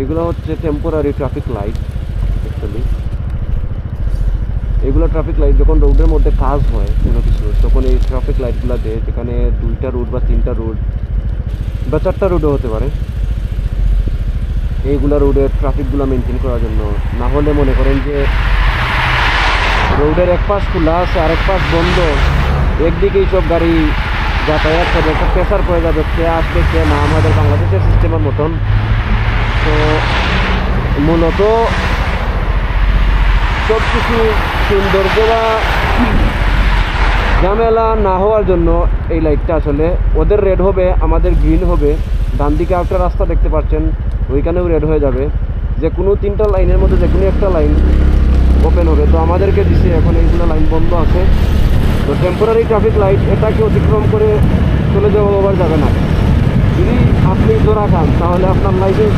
এগুলো হচ্ছে temporary traffic light. Actually এগুলো ট্রাফিক লাইট যখন রোডের মধ্যে কাজ হয় কোনো কিছু, তখন এই ট্রাফিক লাইটগুলো দেয়, যেখানে 2টা রুট বা 3টা রুট বা 4টা রুটও হতে পারে, এইগুলা রোডের ট্রাফিকগুলো মেনটেন করার জন্য। না হলে মনে করেন যে রোডের এক পাশ খোলা আছে আর এক পাশ বন্ধ, একদিকেই সব গাড়ি যাতায়াত করবে, একটা প্রেসার পড়ে যাবে, কে আসবে কে না, আমাদের বাংলাদেশের সিস্টেমের মতন। তো মূলত সব কিছু সৌন্দর্য বা ঝামেলা না হওয়ার জন্য এই লাইটটা আসলে ওদের রেড হবে, আমাদের গ্রিন হবে। ডান দিকে একটা রাস্তা দেখতে পাচ্ছেন, ওইখানেও রেড হয়ে যাবে। যে কোনো 3টা লাইনের মধ্যে যে কোনো একটা লাইন ওপেন হবে। তো আমাদেরকে দিছে এখন এইগুলো লাইন বন্ধ আছে। তো টেম্পোরারি ট্রাফিক লাইট, এটাকে অতিক্রম করে চলে যাওয়া আবার যাবে না। যদি আপনি ধরা খান তাহলে আপনার লাইসেন্স